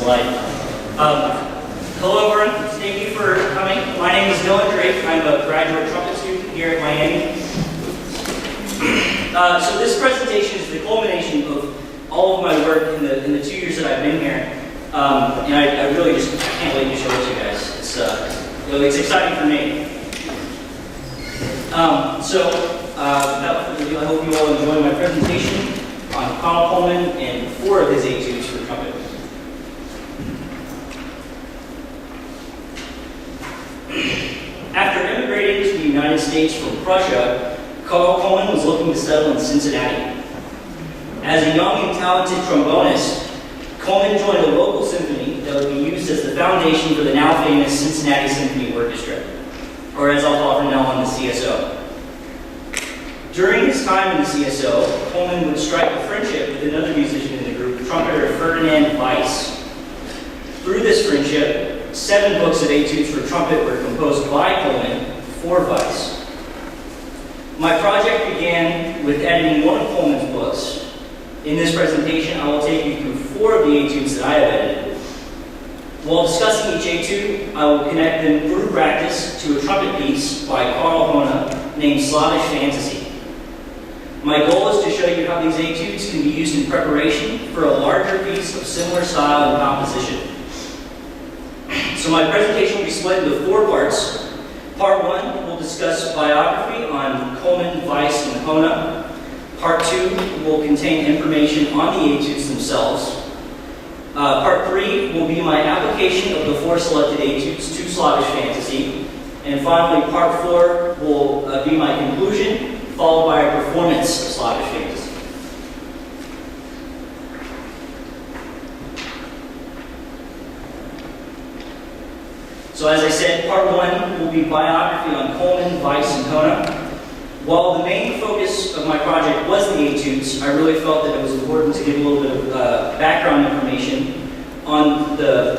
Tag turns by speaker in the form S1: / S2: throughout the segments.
S1: slide. Hello everyone, thank you for coming. My name is Dylan Drake. I'm a graduate trumpet student here at Miami. So this presentation is the culmination of all of my work in the 2 years that I've been here. And I really just can't wait to show it to you guys. It's exciting for me. Without further ado, I hope you all enjoy my presentation on Carl Kohlmann and 4 of his etudes for trumpet. After immigrating to the United States from Prussia, Carl Kohlmann was looking to settle in Cincinnati. As a young and talented trombonist, Kohlmann joined a local symphony that would be used as the foundation for the now famous Cincinnati Symphony Orchestra, or as I'll call from now on, the CSO. During his time in the CSO, Kohlmann would strike a friendship with another musician in the group, trumpeter Ferdinand Weiss. Through this friendship, 7 books of etudes for trumpet were composed by Kohlmann for Weiss. My project began with editing one of Kohlmann's books. In this presentation, I will take you through 4 of the etudes that I have edited. While discussing each etude, I will connect them through practice to a trumpet piece by Carl Höhne named Slavische Fantasie. My goal is to show you how these etudes can be used in preparation for a larger piece of similar style and composition. So my presentation will be split into 4 parts. Part 1 will discuss biography on Kohlmann, Weiss, and Höhne. Part 2 will contain information on the etudes themselves. Part 3 will be my application of the 4 selected etudes to Slavish Fantasy. And finally, Part 4 will be my conclusion, followed by a performance of Slavish Fantasy. So as I said, Part 1 will be biography on Kohlmann, Weiss, and Höhne. While the main focus of my project was the etudes, I really felt that it was important to give a little bit of background information on the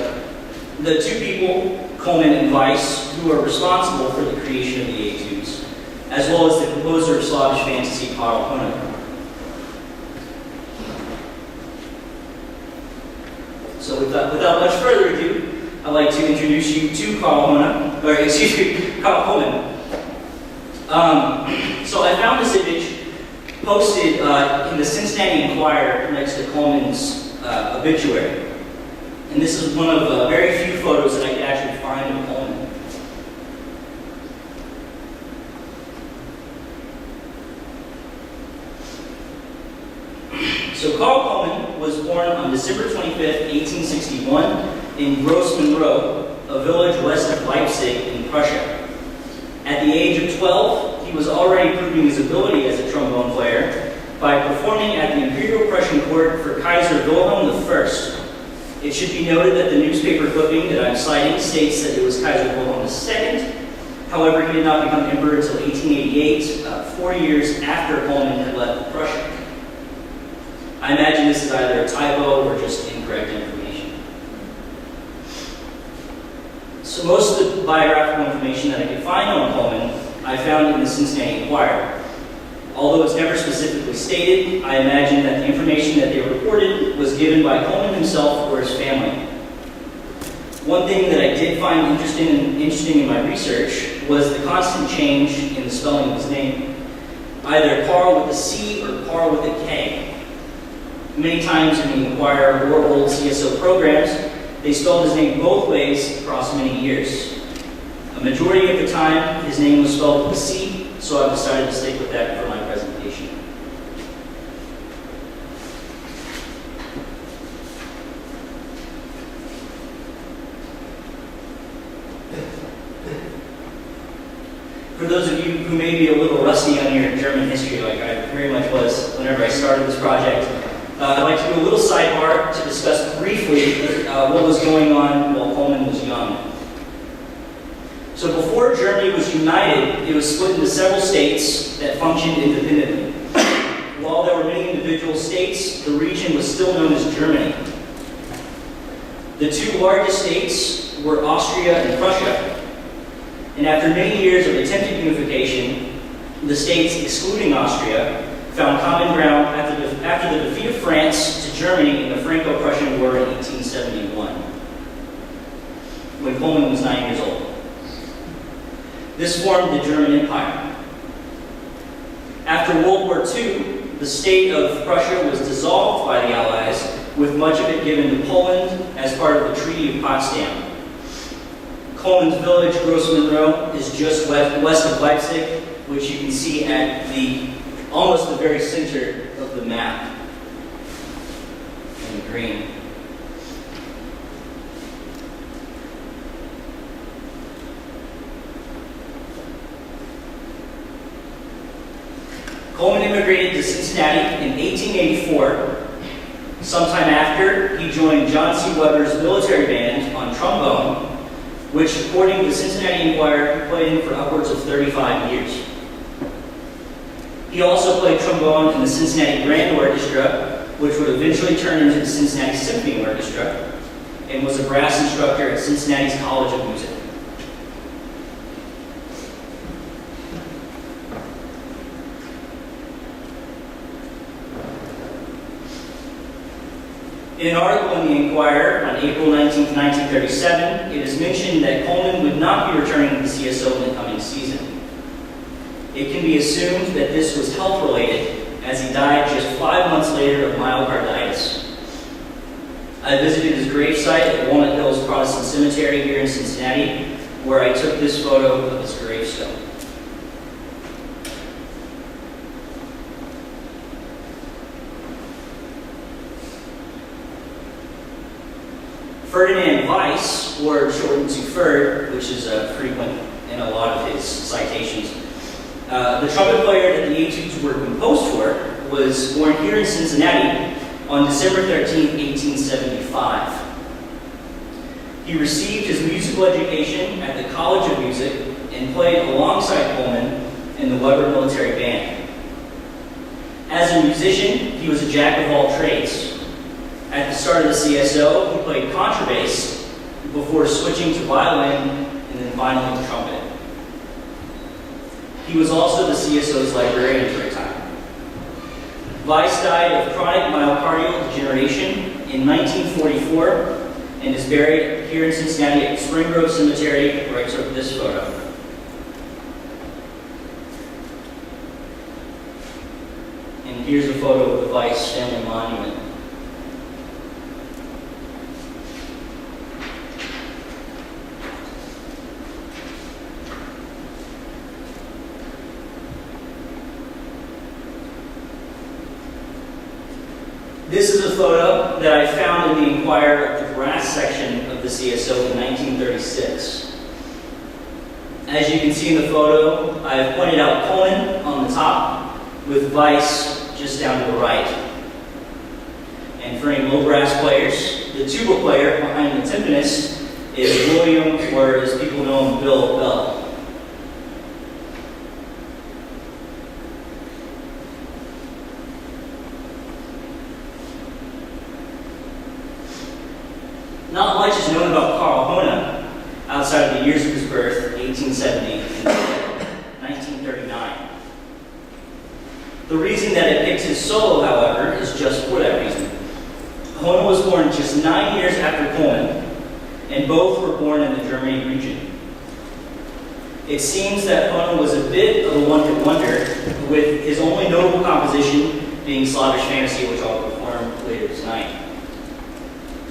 S1: 2 people, Kohlmann and Weiss, who are responsible for the creation of the etudes, as well as the composer of Slavish Fantasy, Carl Höhne. So without much further ado, I'd like to introduce you to Carl Kohlmann. So I found this image posted in the Cincinnati Enquirer next to Kohlmann's obituary. And this is one of very few photos that I could actually find of Kohlmann. So Carl Kohlmann was born on December 25th, 1861 in Gross-Monroe, a village west of Leipzig in Prussia. At the age of 12, he was already proving his ability as a trombone player by performing at the Imperial Prussian court for Kaiser Wilhelm I. It should be noted that the newspaper clipping that I'm citing states that it was Kaiser Wilhelm II. However, he did not become emperor until 1888, 4 years after Kohlmann had left Prussia. I imagine this is either a typo or just incorrect information. So most of the biographical information that I could find on Kohlmann, I found in the Cincinnati Enquirer. Although it's never specifically stated, I imagine that the information that they reported was given by Kohlmann himself or his family. One thing that I did find interesting in my research was the constant change in the spelling of his name. Either Carl with a C or Carl with a K. Many times in the Enquirer or old CSO programs, they spelled his name both ways across many years. A majority of the time, his name was spelled with a C, so I've decided to stick with that for my presentation. For those of you who may be a little rusty on your German history, like I very much was whenever I started this project, I'd like to do a little sidebar to discuss briefly what was going on while Kohlmann was young. So before Germany was united, it was split into several states that functioned independently. While there were many individual states, the region was still known as Germany. The 2 largest states were Austria and Prussia. And after many years of attempted unification, the states, excluding Austria, found common ground after the defeat of France to Germany in the Franco-Prussian War in 1871. when Kohlmann was 9 years old. This formed the German Empire. After World War II, the state of Prussia was dissolved by the Allies, with much of it given to Poland as part of the Treaty of Potsdam. Kohlmann's village, Gross Monroe, is just west of Leipzig, which you can see at almost the very center of the map in green. Kohlmann immigrated to Cincinnati in 1884. Sometime after, he joined John C. Weber's military band on trombone, which, according to the Cincinnati Enquirer, he played in for upwards of 35 years. He also played trombone in the Cincinnati Grand Orchestra, which would eventually turn into the Cincinnati Symphony Orchestra, and was a brass instructor at Cincinnati's College of Music. In an article in the Enquirer on April 19, 1937, it is mentioned that Kohlmann would not be returning to the CSO in the coming season. It can be assumed that this was health-related, as he died just 5 months later of myocarditis. I visited his gravesite at Walnut Hills Protestant Cemetery here in Cincinnati, where I took this photo of his gravestone. Ferdinand Weiss, or shortened to Ferd, which is frequent in a lot of his citations. The trumpet player that the etudes were composed for was born here in Cincinnati on December 13, 1875. He received his musical education at the College of Music and played alongside Kohlmann in the Weber Military Band. As a musician, he was a jack of all trades. At the start of the CSO, he played contrabass before switching to violin and then finally to trumpet. He was also the CSO's librarian for a time. Weiss died of chronic myocardial degeneration in 1944 and is buried here in Cincinnati at Spring Grove Cemetery, where I took this photo. And here's a photo of the Weiss family monument. This is a photo that I found in the Enquirer of the brass section of the CSO in 1936. As you can see in the photo, I have pointed out Kohlmann on the top, with Weiss just down to the right. And for any low brass players, the tuba player behind the timpanist is William, or as people know him, Bill Bell. Not much is known about Carl Höhne outside of the years of his birth, 1870 and 1939. The reason that it picks his solo, however, is just for that reason. Höhne was born just 9 years after Kohlmann, and both were born in the Germany region. It seems that Höhne was a bit of a one-hit wonder, with his only notable composition being Slavish Fantasie, which I'll perform later tonight.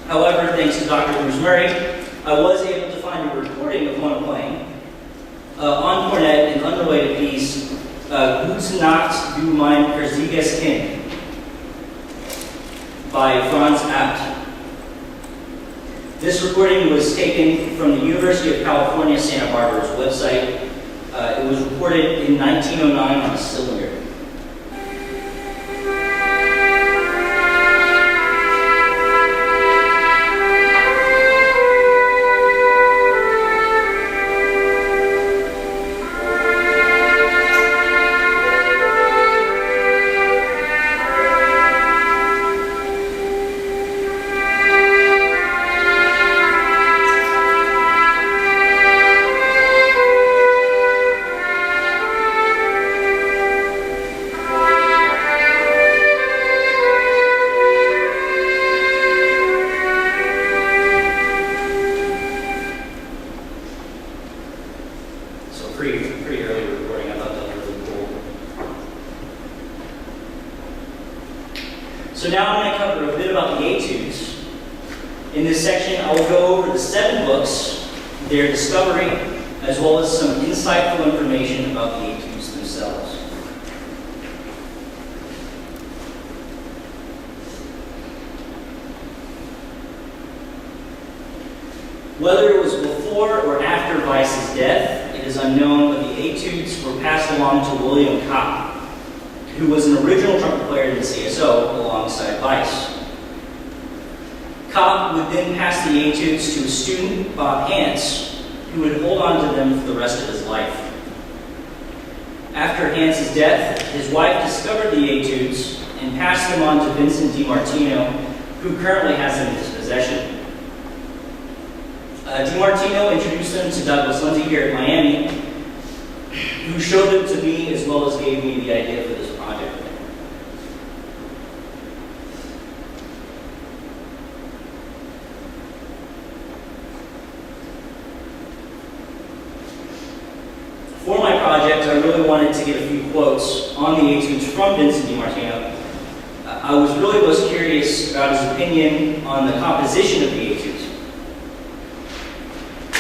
S1: However, thanks to Dr. Bruce Murray, I was able to find a recording of Höhne playing on cornet an unrelated piece, Gute Nacht, du mein persiges Kind, by Franz Abt. This recording was taken from the University of California, Santa Barbara's website. It was recorded in 1909 on a cylinder. So now I'm going to cover a bit about the etudes. In this section, I will go over the 7 books, their discovery, as well as some insightful information about the etudes themselves. Whether it was before or after Weiss's death, it is unknown, but the etudes were passed along to William Kopp, who was an original trumpet player in the CSO alongside Weiss. Kopp would then pass the etudes to a student, Bob Hance, who would hold on to them for the rest of his life. After Hance's death, his wife discovered the etudes and passed them on to Vincent DiMartino, who currently has them in his possession. DiMartino introduced them to Douglas Lindsay here at Miami, who showed them to me as well as gave me the idea for this project. For my project, I really wanted to get a few quotes on the etudes from Vincent DiMartino. I was really most curious about his opinion on the composition of the etudes.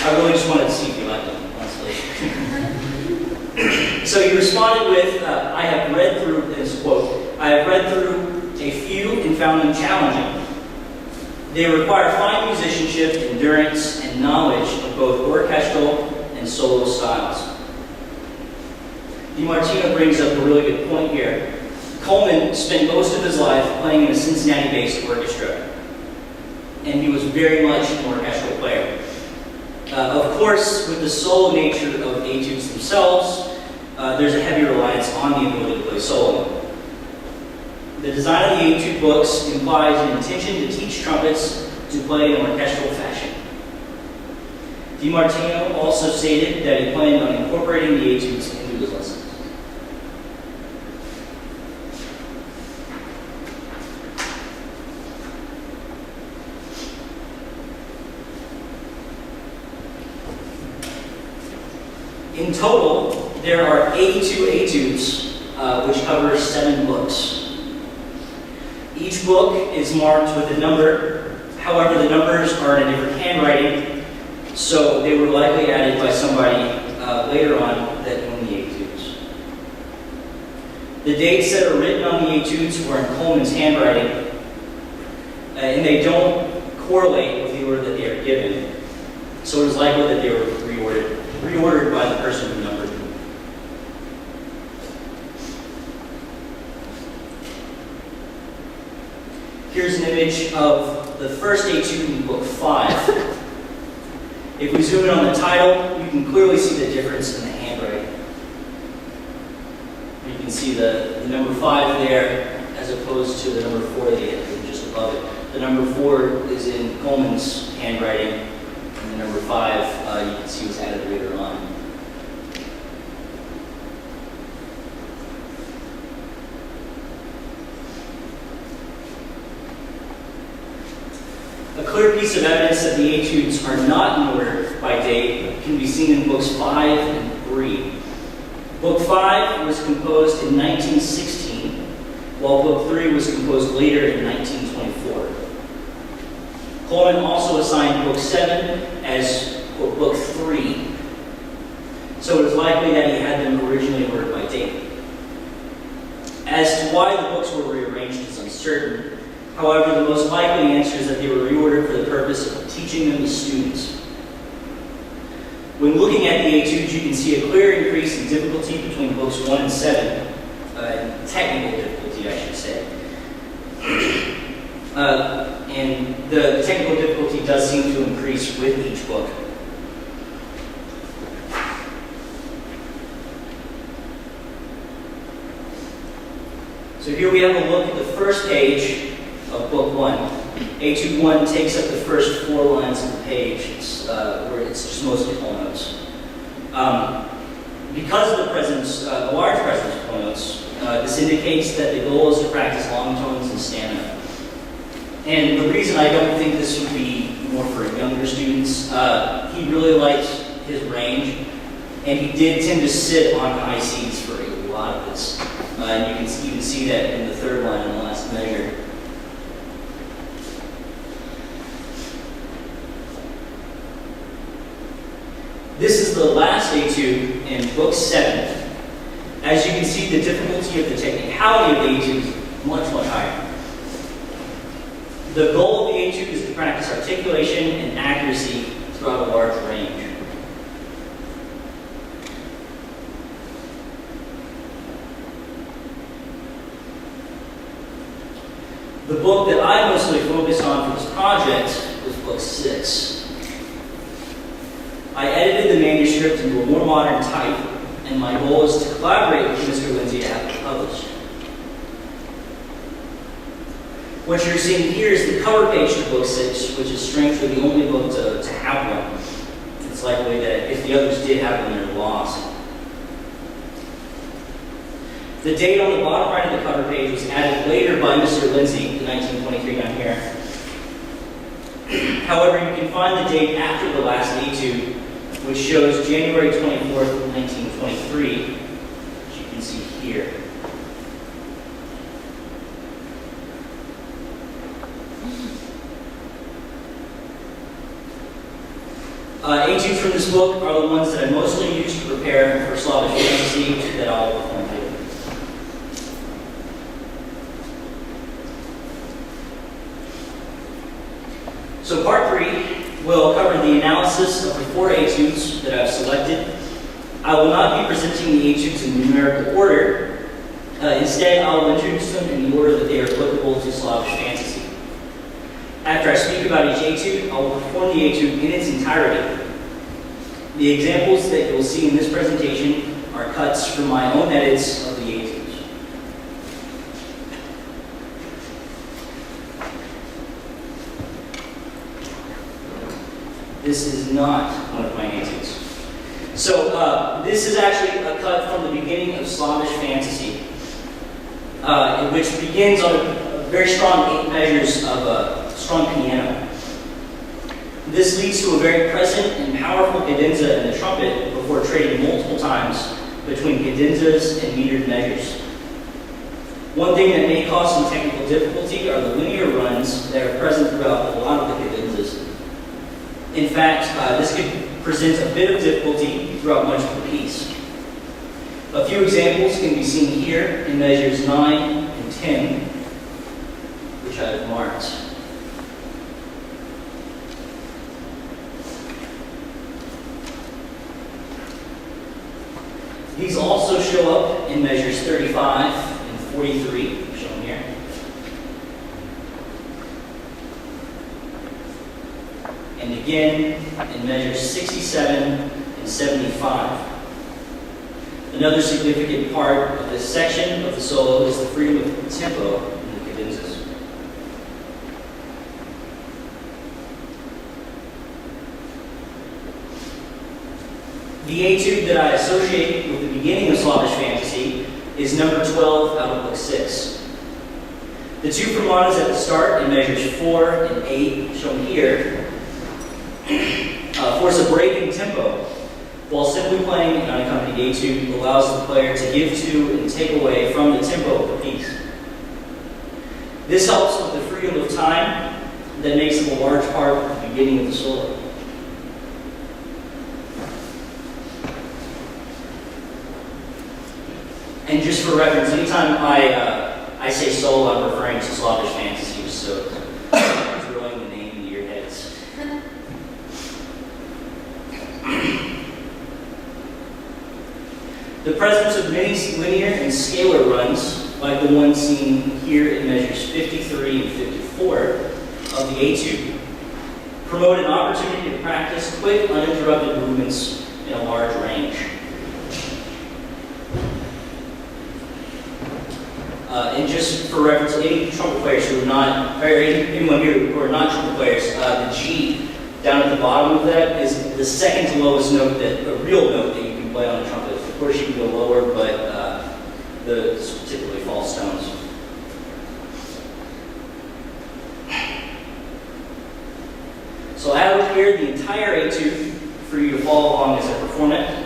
S1: I really just wanted to see if he liked them, honestly. So he responded with, I have read through, this quote, I have read through a few and found them challenging. They require fine musicianship, endurance, and knowledge of both orchestral and solo styles. DiMartino brings up a really good point here. Kohlmann spent most of his life playing in a Cincinnati-based orchestra, and he was very much an orchestral player. Of course, with the solo nature of etudes themselves, there's a heavy reliance on the ability to play solo. The design of the etude books implies an intention to teach trumpets to play in an orchestral fashion. DiMartino also stated that he planned on incorporating the etudes into his lessons. In total, there are 82 etudes, which cover 7 books. Each book is marked with a number. However, the numbers are in a different handwriting, so they were likely added by somebody later on that owned the etudes. The dates that are written on the etudes were in Kohlmann's handwriting, and they don't correlate with the order that they are given, so it is likely that they were reordered by the person who numbered them. Here's an image of the first etude in book 5. If we zoom in on the title, you can clearly see the difference in the handwriting. You can see the number 5 there as opposed to the number 4 that you had just above it. The number 4 is in Kohlmann's handwriting, and the number 5 you can see was added later on. A clear piece of evidence that the etudes are not in order by date can be seen in books 5 and 3. Book 5 was composed in 1916, while book 3 was composed later in 1924. Kohlmann also assigned book 7 as book 3, so it is likely that he had them originally ordered by date. As to why the books were rearranged is uncertain. However, the most likely answer is that they were reordered for the purpose of teaching them to students. When looking at the etudes, you can see a clear increase in difficulty between books 1 and 7, technical difficulty, I should say. And the technical difficulty does seem to increase with each book. So here we have a look at the first page of book 1. Etude 1 takes up the first 4 lines of the page. It's, where it's just mostly whole notes. Because of the presence, the large presence of whole notes, this indicates that the goal is to practice long tones and stamina. And the reason I don't think this would be more for younger students, he really liked his range, and he did tend to sit on high Cs for a lot of this. And you can even see that in the third line in the last measure. last etude in Book 7, as you can see, the difficulty of the technicality of the etude is much, much higher. The goal of the etude is to practice articulation and accuracy throughout a large range. The book that I mostly focused on for this project was Book 6. I edited the manuscript into a more modern type, and my goal is to collaborate with Mr. Lindsay to have it published. What you're seeing here is the cover page to Book 6, which is strangely the only book to have one. It's likely that if the others did have one, they're lost. The date on the bottom right of the cover page was added later by Mr. Lindsay in 1923 down here. However, you can find the date after the last etude, which shows January 24th, 1923, which you can see here. Etudes from this book are the ones that I mostly use to prepare for Slavish Fantasy that I'll perform later. So part 3 will cover the analysis of the 4 etudes that I've selected. I will not be presenting the etudes in numerical order. Instead, I will introduce them in the order that they are applicable to Slavish Fantasy. After I speak about each etude, I will perform the etude in its entirety. The examples that you'll see in this presentation are cuts from my own edits of the etudes. This is not one of my etudes. So this is actually a cut from the beginning of Slavish Fantasy, which begins on a very strong 8 measures of a strong piano. This leads to a very present and powerful cadenza in the trumpet before trading multiple times between cadenzas and metered measures. One thing that may cause some technical difficulty are the linear runs that are present throughout a lot of the cadenzas. In fact, this could present a bit of difficulty throughout much of the piece. A few examples can be seen here in measures 9 and 10, which I have marked. These also show up in measures 35 and 43, shown here. And again in measures 67 and 75. Another significant part of this section of the solo is the freedom of tempo in the cadenzas. The etude that I associate with the beginning of Slavish Fantasy is number 12 out of Book 6. The 2 fermatas at the start in measures 4 and 8, shown here, force a break in tempo, while simply playing an unaccompanied etude allows the player to give to and take away from the tempo of the piece. This helps with the freedom of time that makes up a large part of the beginning of the solo. And just for reference, anytime I say solo, I'm referring to Slavish Fantasy, so drilling the name into your heads. The presence of many linear and scalar runs, like the one seen here in measures 53 and 54 of the etude, promote an opportunity to practice quick, uninterrupted movements in a large range. And just for reference, any trumpet players who are not, or anyone here who are not trumpet players, the G down at the bottom of that is the second to lowest note, a real note that you can play on a trumpet. Of course, you can go lower, but those typically false tones. So I have here the entire etude for you to follow along as I perform it.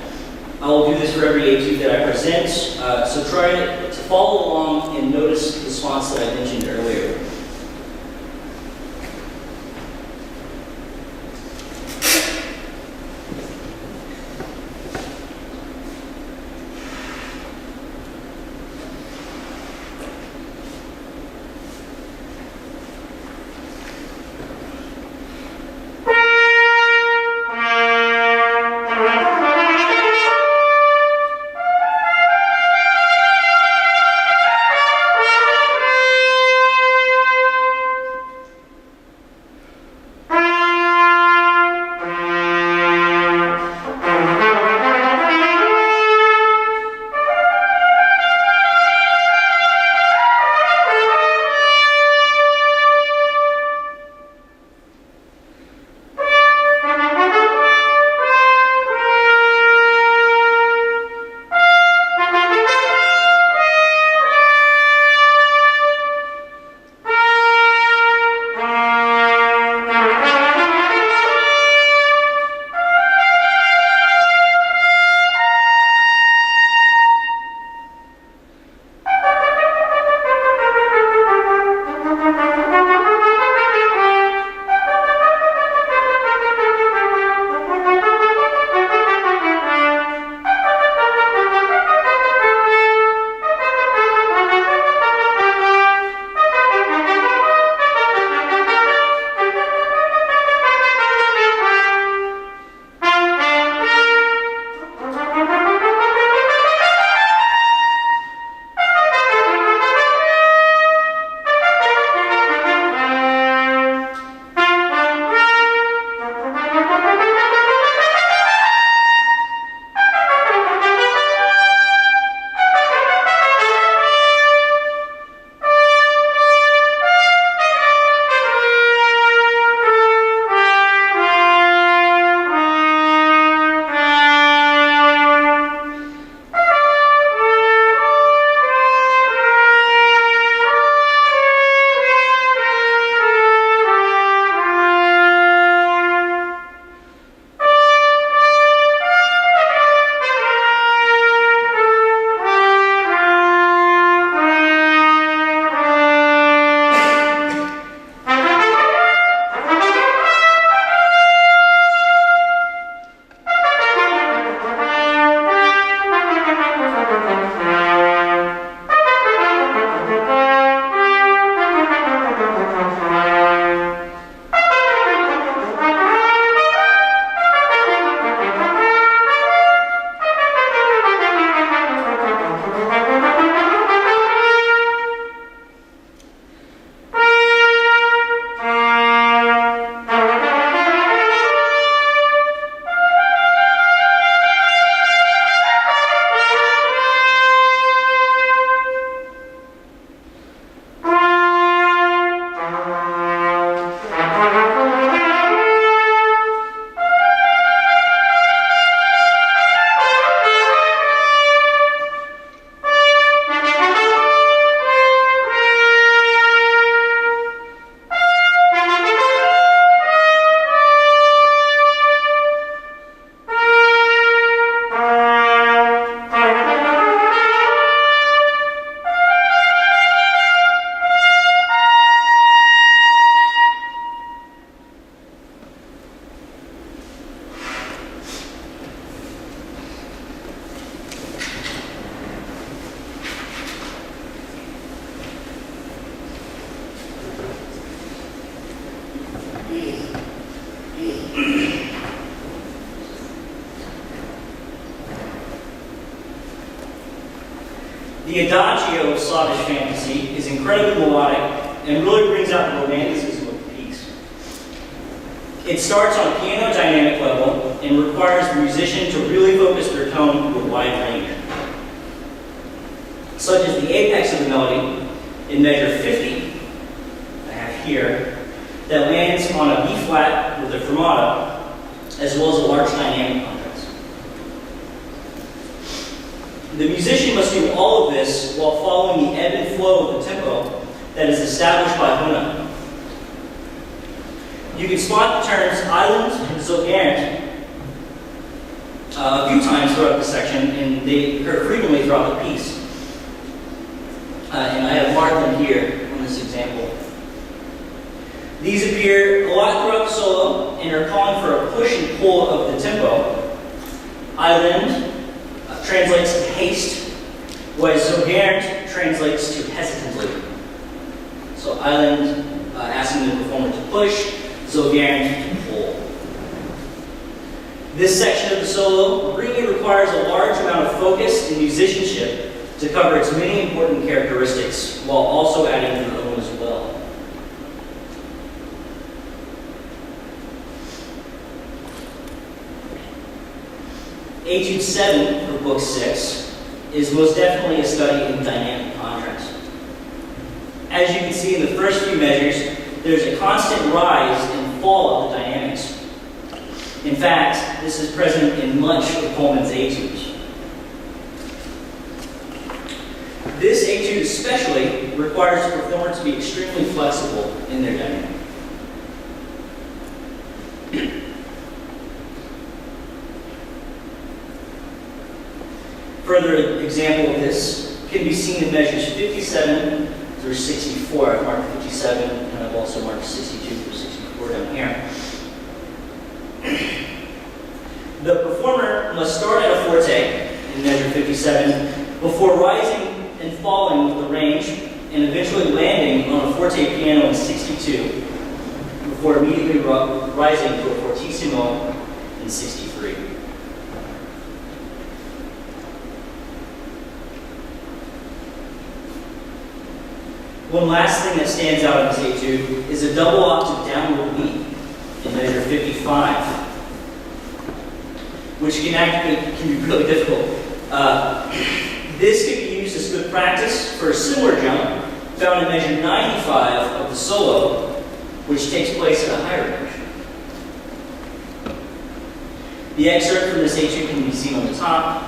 S1: I will do this for every etude that I present, so try to follow along and notice the spots that I mentioned earlier. The adagio of Slavish Fantasy is incredibly melodic and really brings out the romanticism of the piece. It starts on a piano dynamic level and requires the musician to really focus their tone to a wide range. Such as the apex of the melody in measure 50, I have here, that lands on a B flat with a fermata, as well as a large dynamic contrast. The musician must do all of this while following the ebb and flow of the tempo that is established by Höhne. You can spot the terms island and zogiernt a few times throughout the section, and they occur frequently throughout the piece. And I have marked them here on this example. These appear a lot throughout the solo and are calling for a push and pull of the tempo. Island translates to haste, whereas zogiernt translates to hesitantly. So island asking the performer to push, zogiernt to pull. This section of the solo really requires a large amount of focus and musicianship to cover its many important characteristics, while also adding their own as well. Etude 7 for Book 6 is most definitely a study in dynamic contrast. As you can see in the first few measures, there's a constant rise and fall of the dynamics. In fact, this is present in much of Kohlmann's etudes. This etude especially requires the performer to be extremely flexible in their dynamic. Further example of this can be seen in measures 57 through 64. I've marked 57, and I've also marked 62 through 64 down here. The performer must start at a forte in measure 57 before rising and falling with the range, and eventually landing on a forte piano in 62 before immediately rising to a fortissimo in 63. One last thing that stands out in this etude is a double octave downward beat in measure 55, which can be really difficult. This can be used as good practice for a similar jump found in measure 95 of the solo, which takes place at a higher range. The excerpt from this etude can be seen on the top,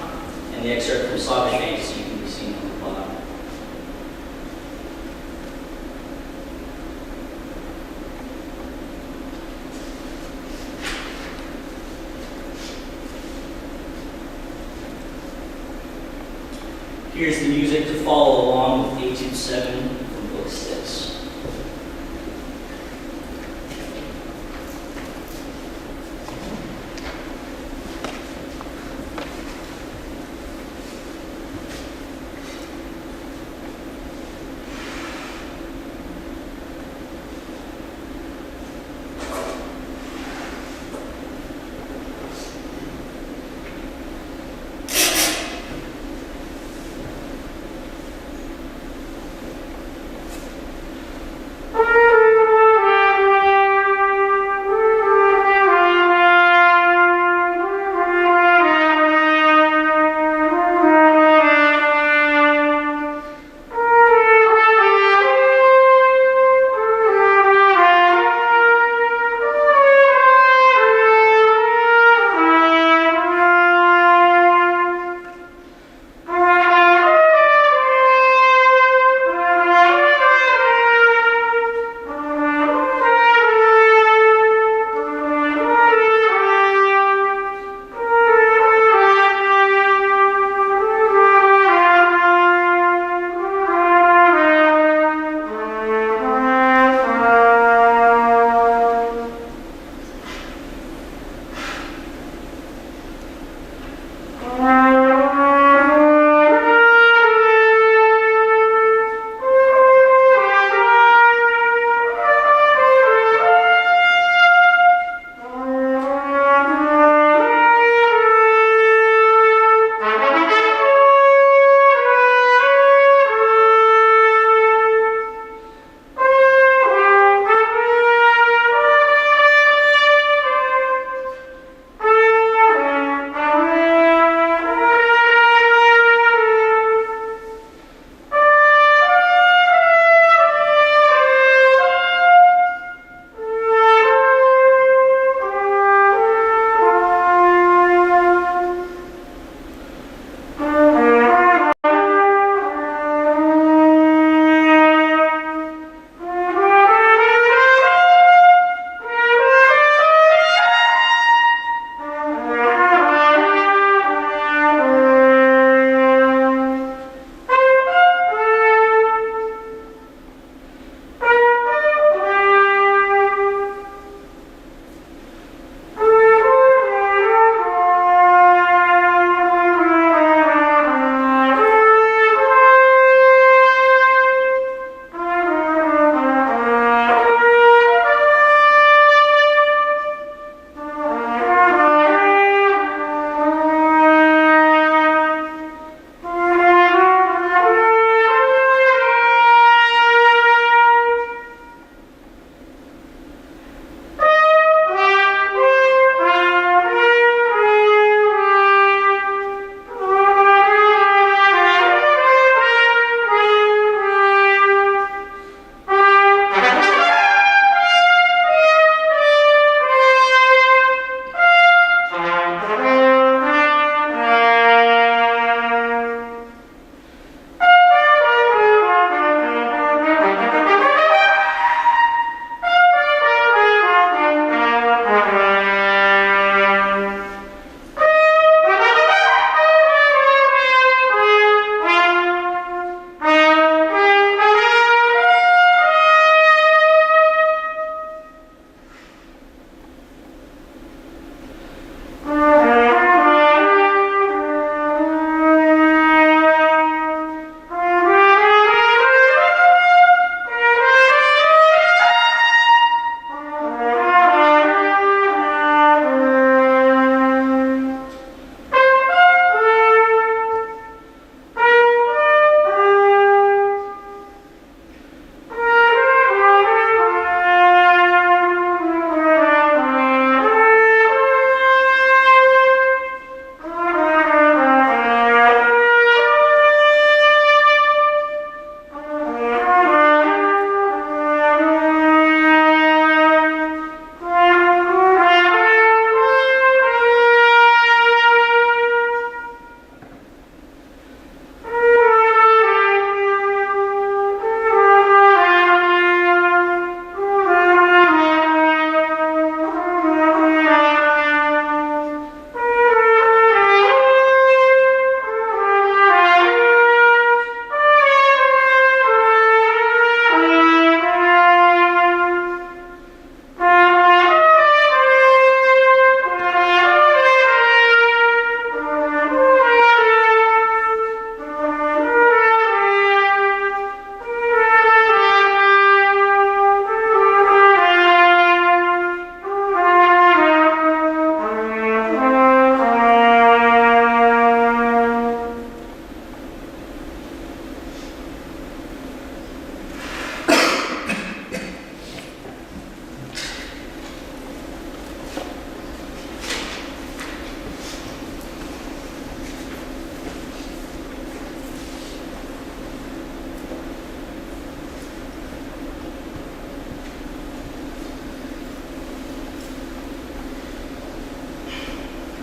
S1: and the excerpt from Slavish Fantasy can be seen on the bottom. Here's the music to follow along with Etude 7 from Book 6.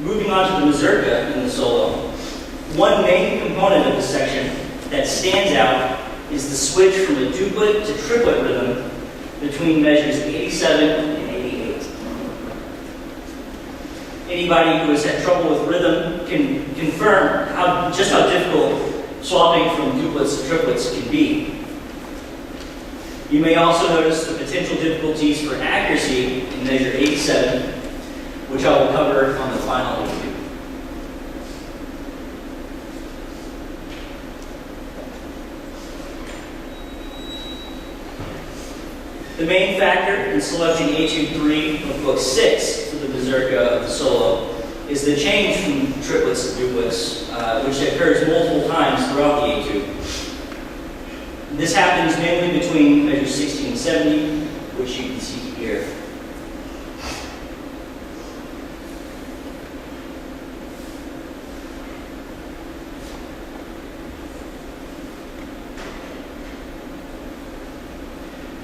S1: Moving on to the mazurka in the solo, one main component of this section that stands out is the switch from a duplet to triplet rhythm between measures 87 and 88. Anybody who has had trouble with rhythm can confirm just how difficult swapping from duplets to triplets can be. You may also notice the potential difficulties for accuracy in measure 87, which I will cover on the final etude. The main factor in selecting Etude 3 of Book 6 for the mazurka of the solo is the change from triplets to duplets, which occurs multiple times throughout the etude. This happens mainly between measures 60 and 70, which you can see here.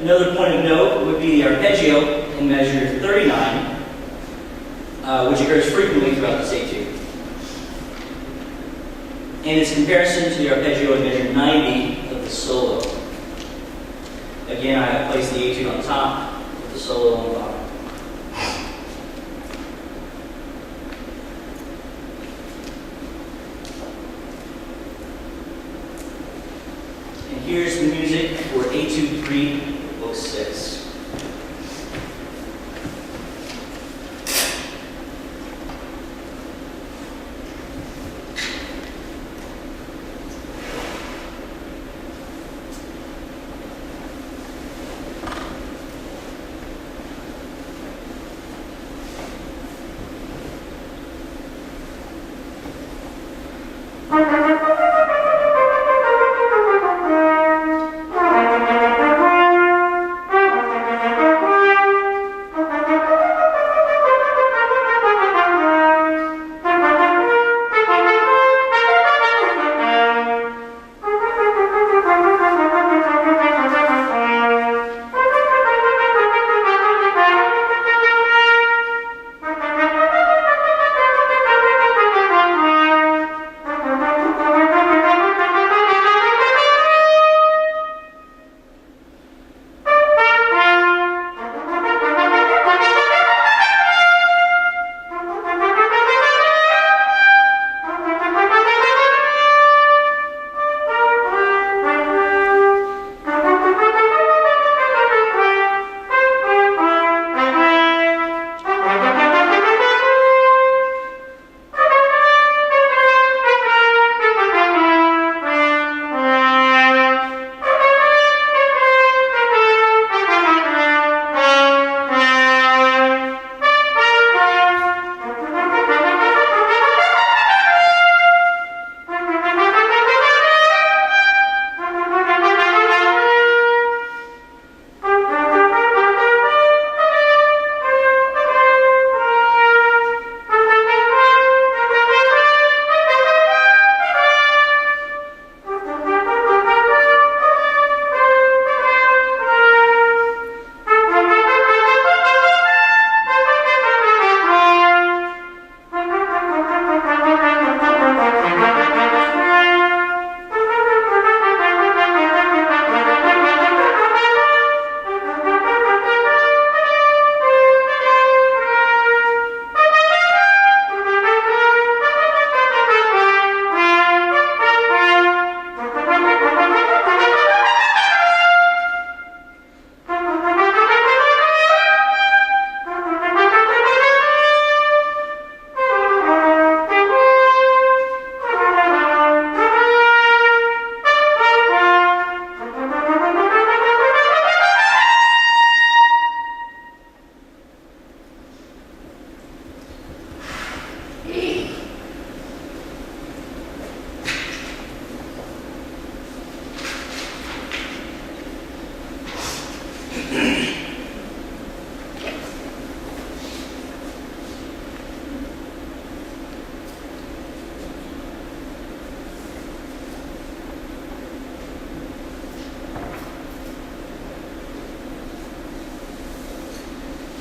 S1: Another point of note would be the arpeggio in measure 39, which occurs frequently throughout this etude, and its comparison to the arpeggio in measure 90 of the solo. Again, I have placed the etude on top with the solo on the bottom. And here's the music for Etude 3, Book 6.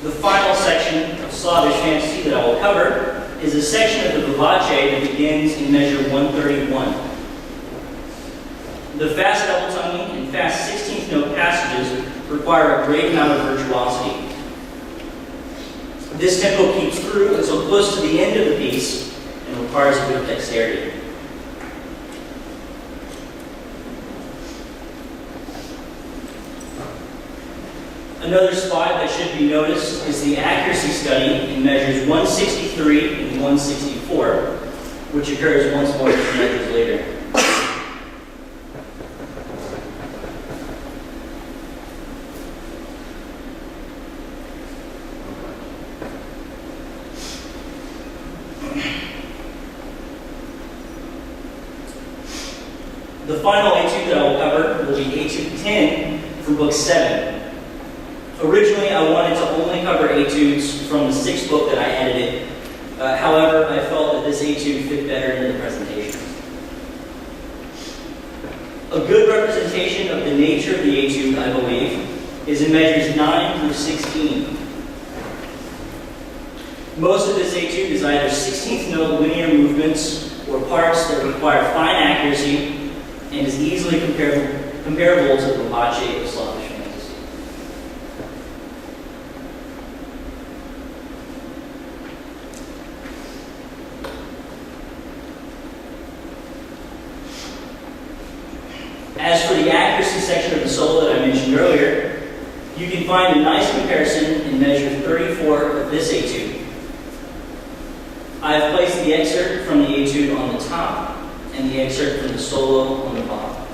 S1: The final section of Slavish Fantasy that I will cover is a section of the vivace that begins in measure 131. The fast double tonguing and fast 16th note passages require a great amount of virtuosity. This tempo keeps through until close to the end of the piece and requires a bit of dexterity. Another spot that should be noticed is the accuracy study in measures 163 and 164, which occurs once more 2 measures later. The final etude that I will cover will be etude 10 from book 7. Originally, I wanted to only cover etudes from the 6th book that I edited. However, I felt that this etude fit better into the presentation. A good representation of the nature of the etude, I believe, is in measures 9 through 16. Most of this etude is either 16th note linear movements or parts that require fine accuracy and is easily comparable to the vivace of Slavish Fantasie. As for the accuracy section of the solo that I mentioned earlier, you can find a nice comparison in measure 34 of this etude. I have placed the excerpt from the etude on the top and the excerpt from the solo on the bottom.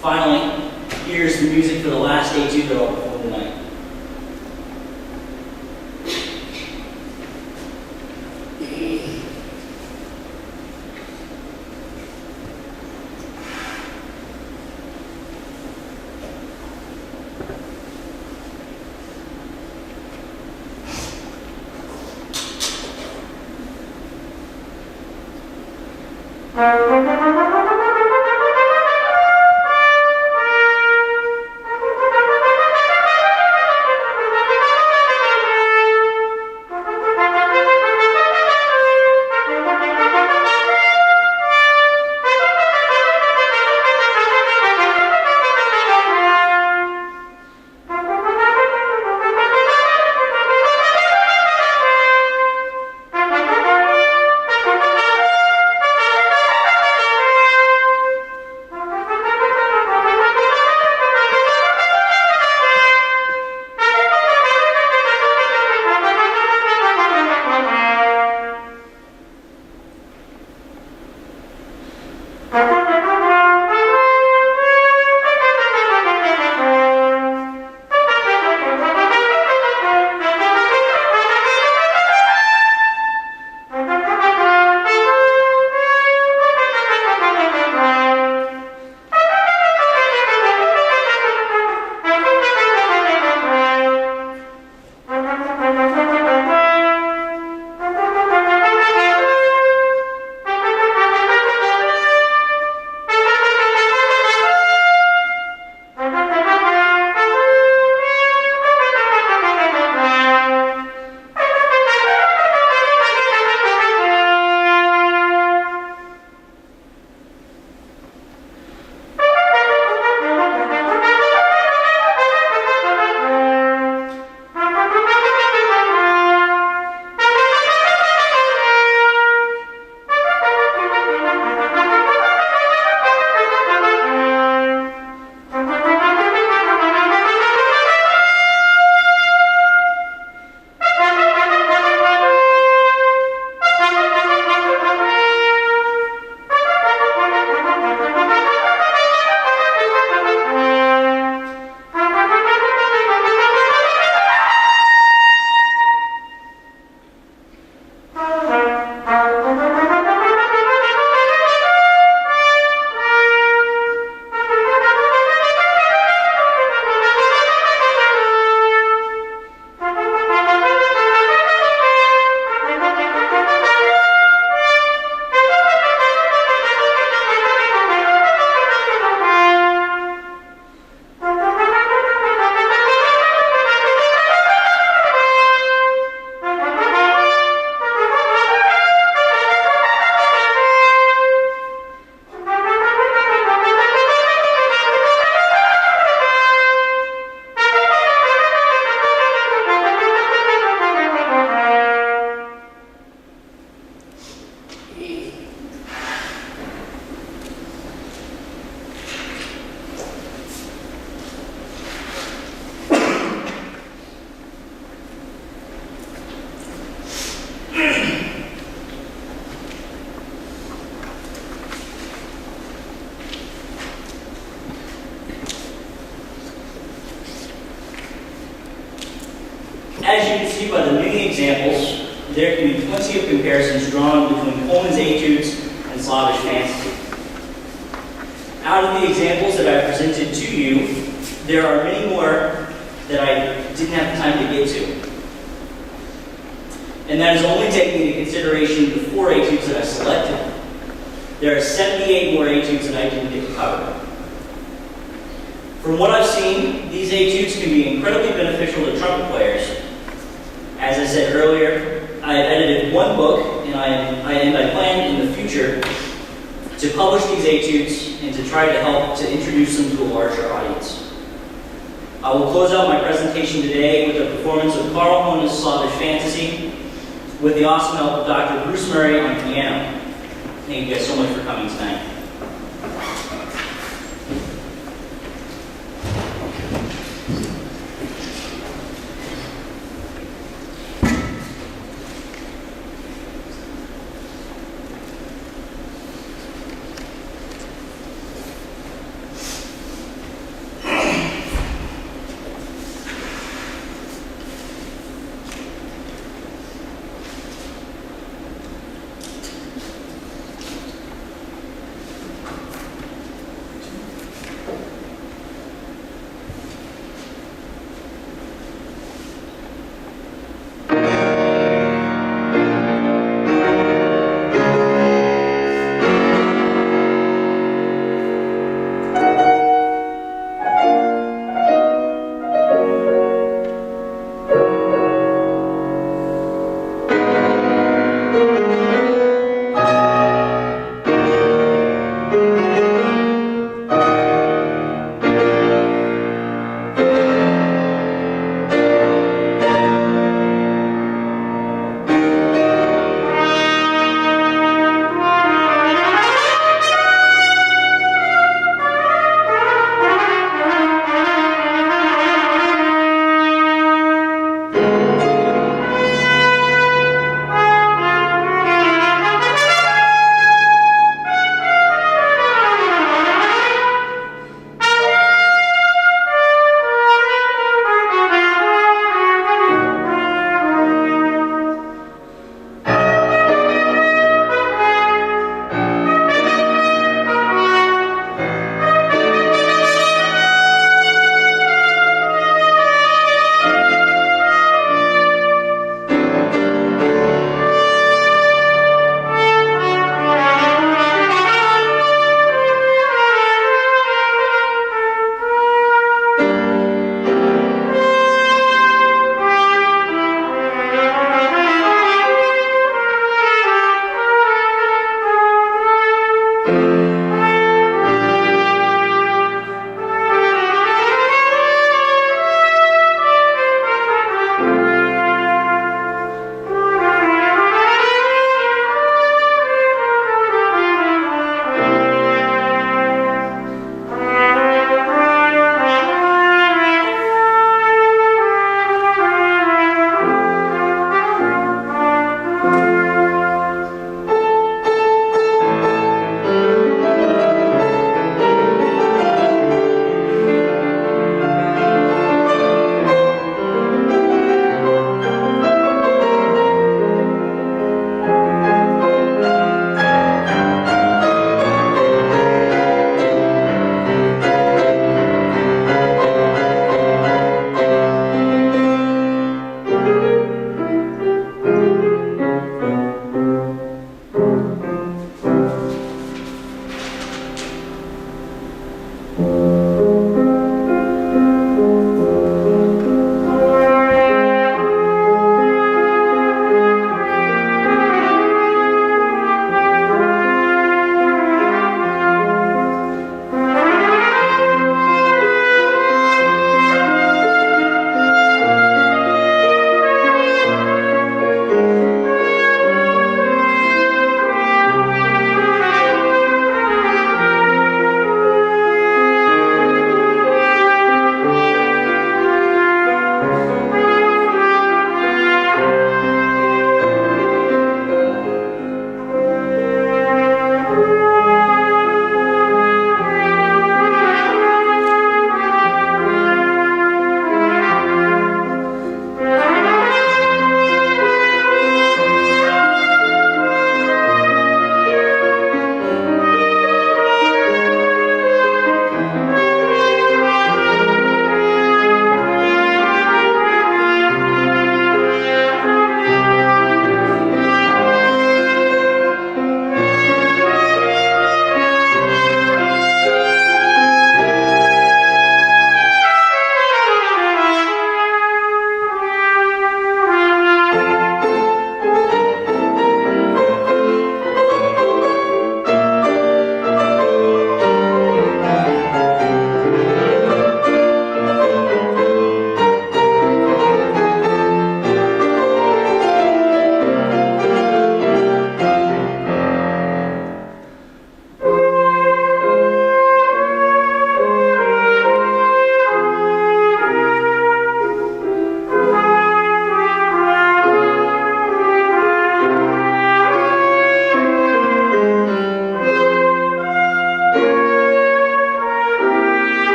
S1: Finally, here's the music for the last etude that I'll perform tonight. As you can see by the many examples, there can be plenty of comparisons drawn between Kohlmann's etudes and Slavish fantasy. Out of the examples that I presented to you, there are many more that I didn't have time to get to. And that is only taking into consideration the 4 etudes that I selected. There are 78 more etudes that I didn't get to cover. From what I've seen, these etudes can be incredibly beneficial to trumpet players. As I said earlier, I have edited one book, and I plan in the future to publish these etudes and to try to help to introduce them to a larger audience. I will close out my presentation today with a performance of Carl Höhne's Slavish Fantasy with the awesome help of Dr. Bruce Murray on piano. Thank you guys so much for coming tonight.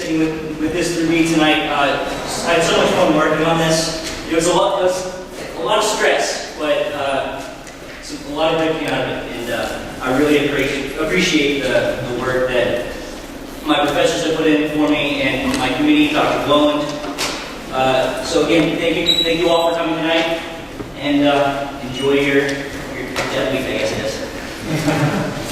S1: With this through me tonight. I had so much fun working on this. It was a lot of stress, but a lot of good came out of it, and I really appreciate the work that my professors have put in for me and my committee, Dr. Boland. So again, thank you all for coming tonight, and enjoy your dead week, I guess it is.